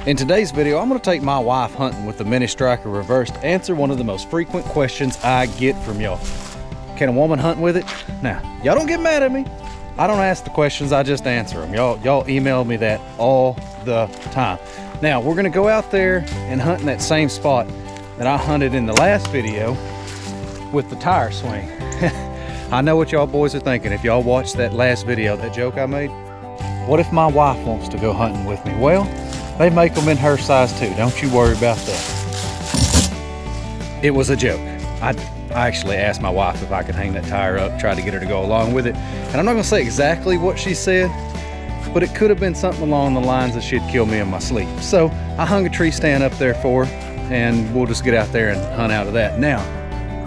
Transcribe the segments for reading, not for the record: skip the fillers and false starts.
In today's video, I'm going to take my wife hunting with the Mini Striker reversed to answer one of the most frequent questions I get from y'all. Can a woman hunt with it? Now, y'all don't get mad at me. I don't ask the questions, I just answer them. Y'all email me that all the time. Now, we're going to go out there and hunt in that same spot that I hunted in the last video with the tire swing. I know what y'all boys are thinking if y'all watched that last video, that joke I made. What if my wife wants to go hunting with me? Well, they make them in her size too. Don't you worry about that. It was a joke. I actually asked my wife if I could hang that tire up, tried to get her to go along with it. And I'm not gonna say exactly what she said, but it could have been something along the lines that she'd kill me in my sleep. So I hung a tree stand up there for her, and we'll just get out there and hunt out of that. Now,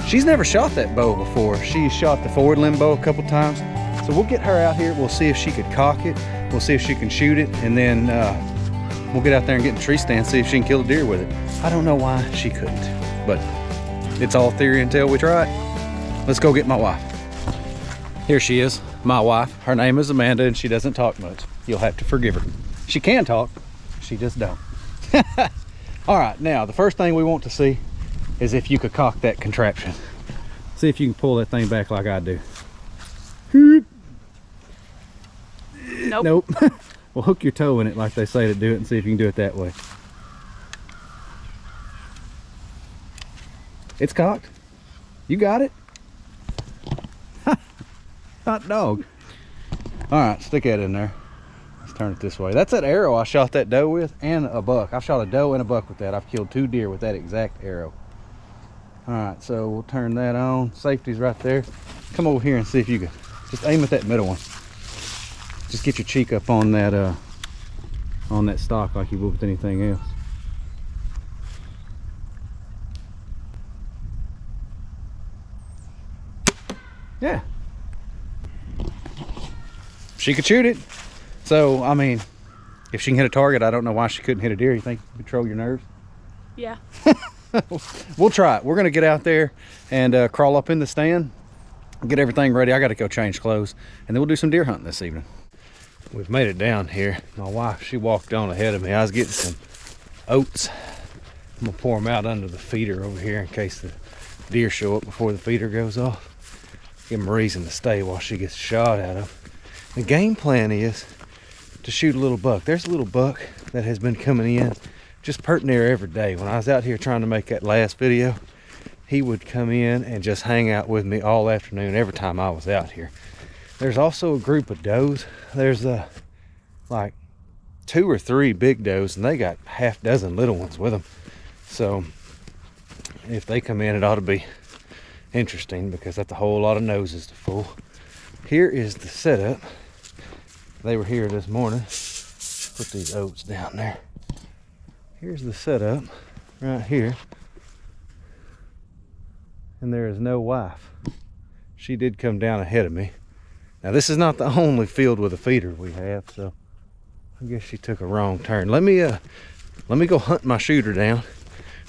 she's never shot that bow before. She shot the forward limb bow a couple times. So we'll get her out here. We'll see if she could cock it. We'll see if she can shoot it, and then we'll get out there and get in the tree stand, see if she can kill a deer with it. I don't know why she couldn't, but it's all theory until we try it. Let's go get my wife. Here she is, my wife. Her name is Amanda, and she doesn't talk much. You'll have to forgive her. She can talk, she just don't. All right, now the first thing we want to see is if you could cock that contraption. See if you can pull that thing back like I do. Nope. Nope. Well, hook your toe in it like they say to do it and see if you can do it that way. It's cocked. You got it. Hot dog. All right, stick that in there. Let's turn it this way. That's that arrow I shot that doe with, and a buck. I've shot a doe and a buck with that. I've killed 2 deer with that exact arrow. All right, so we'll turn that on. Safety's right there. Come over here and see if you can just aim at that middle one. Just get your cheek up on that stock like you would with anything else. Yeah. She could shoot it. So, I mean, if she can hit a target, I don't know why she couldn't hit a deer. You think you can control your nerves? Yeah. We'll try it. We're going to get out there and crawl up in the stand, get everything ready. I got to go change clothes, and then we'll do some deer hunting this evening. We've made it down here. My wife, she walked on ahead of me. I was getting some oats. I'm gonna pour them out under the feeder over here in case the deer show up before the feeder goes off. Give them a reason to stay while she gets shot at them. The game plan is to shoot a little buck. There's a little buck that has been coming in, just perting there every day. When I was out here trying to make that last video, he would come in and just hang out with me all afternoon every time I was out here. There's also a group of does. There's like 2 or 3 big does, and they got half dozen little ones with them. So if they come in, it ought to be interesting because that's a whole lot of noses to fool. Here is the setup. They were here this morning. Put these oats down there. Here's the setup right here. And there is no wife. She did come down ahead of me. Now this is not the only field with a feeder we have, so I guess she took a wrong turn. Let me go hunt my shooter down,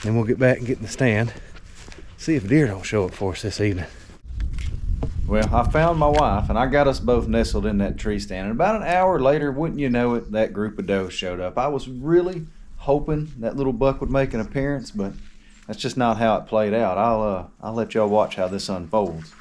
and we'll get back and get in the stand. See if deer don't show up for us this evening. Well, I found my wife, and I got us both nestled in that tree stand. And about an hour later, wouldn't you know it, that group of does showed up. I was really hoping that little buck would make an appearance, but that's just not how it played out. I'll let y'all watch how this unfolds.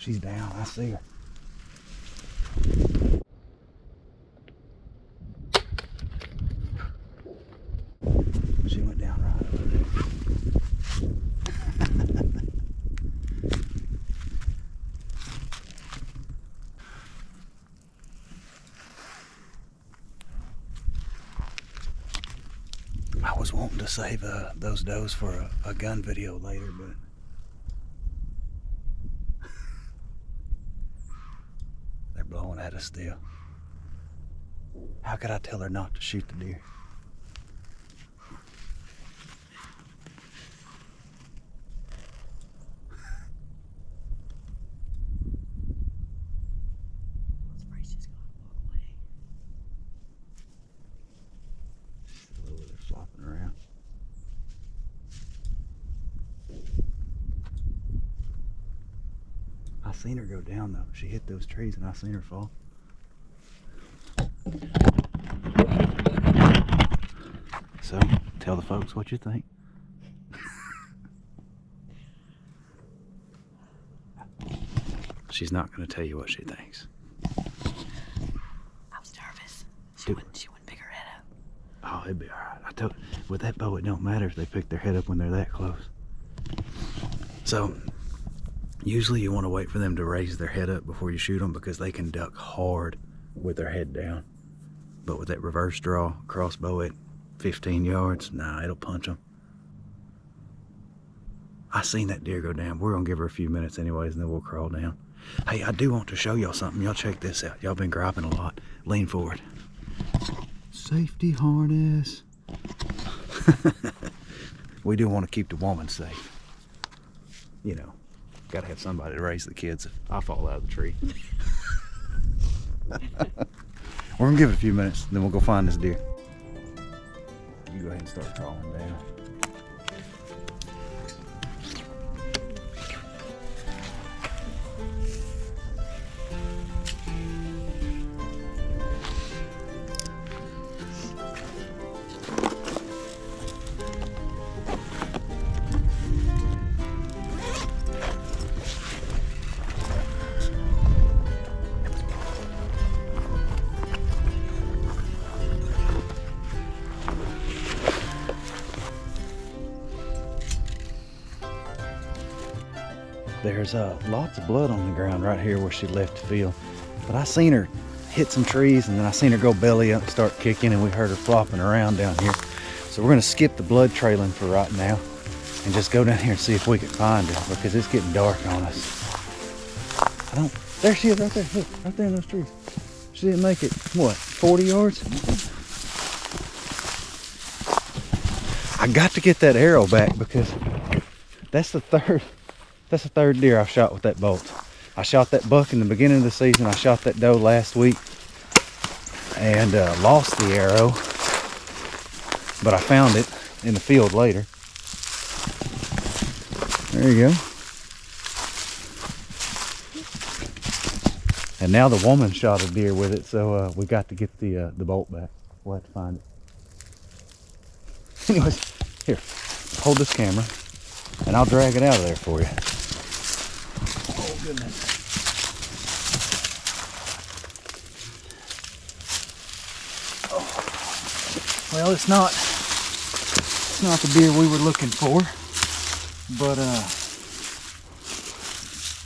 She's down. I see her. She went down right over there. I was wanting to save those does for a gun video later, but they're blowing at us still. How could I tell her not to shoot the deer? They're flopping around. I seen her go down though. She hit those trees and I seen her fall. So, tell the folks what you think. She's not going to tell you what she thinks. I was nervous. She wouldn't pick her head up. Oh, it'd be alright. I told with that bow it don't matter if they pick their head up when they're that close. So usually you want to wait for them to raise their head up before you shoot them because they can duck hard with their head down. But with that reverse draw crossbow at 15 yards, nah, it'll punch them. I seen that deer go down. We're gonna give her a few minutes anyways and then we'll crawl down. Hey, I do want to show y'all something. Y'all check this out. Y'all been griping a lot. Lean forward. Safety harness. We do want to keep the woman safe. You know, gotta have somebody to raise the kids if I fall out of the tree. We're gonna give it a few minutes, then we'll go find this deer. You go ahead and start crawling down. There's lots of blood on the ground right here where she left the field. But I seen her hit some trees and then I seen her go belly up and start kicking and we heard her flopping around down here. So we're gonna skip the blood trailing for right now and just go down here and see if we can find her because it's getting dark on us. There she is right there, look, right there in those trees. She didn't make it, what, 40 yards? I got to get that arrow back because that's the third deer I've shot with that bolt. I shot that buck in the beginning of the season. I shot that doe last week and lost the arrow, but I found it in the field later. There you go. And now the woman shot a deer with it, so we got to get the bolt back. We'll have to find it. Anyways, here, hold this camera and I'll drag it out of there for you. Oh goodness. Oh. Well, it's not the deer we were looking for, but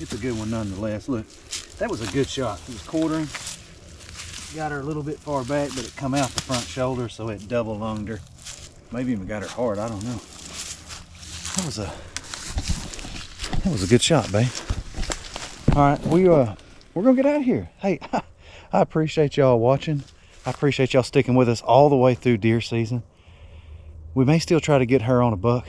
it's a good one nonetheless. Look, that was a good shot. It was quartering. Got her a little bit far back, but it come out the front shoulder, so it double lunged her. Maybe even got her hard, I don't know. That was a good shot, babe. All right, we're gonna get out of here. Hey, I appreciate y'all watching. I appreciate y'all sticking with us all the way through deer season. We may still try to get her on a buck.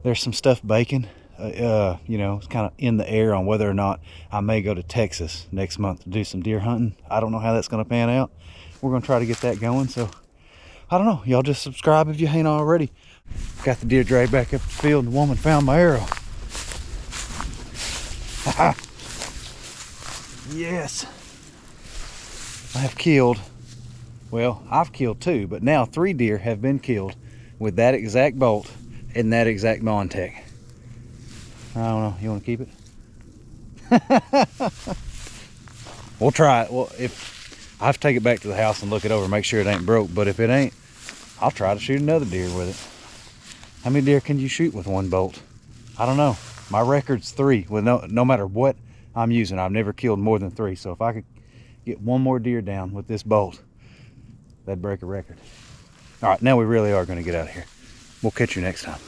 There's some stuff baking. You know, it's kind of in the air on whether or not I may go to Texas next month to do some deer hunting. I don't know how that's gonna pan out. We're gonna try to get that going, so I don't know. Y'all just subscribe if you ain't already. Got the deer dragged back up the field and the woman found my arrow. Yes. I have killed, well, I've killed 2, but now 3 deer have been killed with that exact bolt and that exact Montec. I don't know, you want to keep it? We'll try it. Well, if I have to take it back to the house and look it over, make sure it ain't broke. But if it ain't, I'll try to shoot another deer with it. How many deer can you shoot with one bolt? I don't know. My record's 3 with no matter what I'm using. I've never killed more than 3. So if I could get one more deer down with this bolt, that'd break a record. All right, now we really are going to get out of here. We'll catch you next time.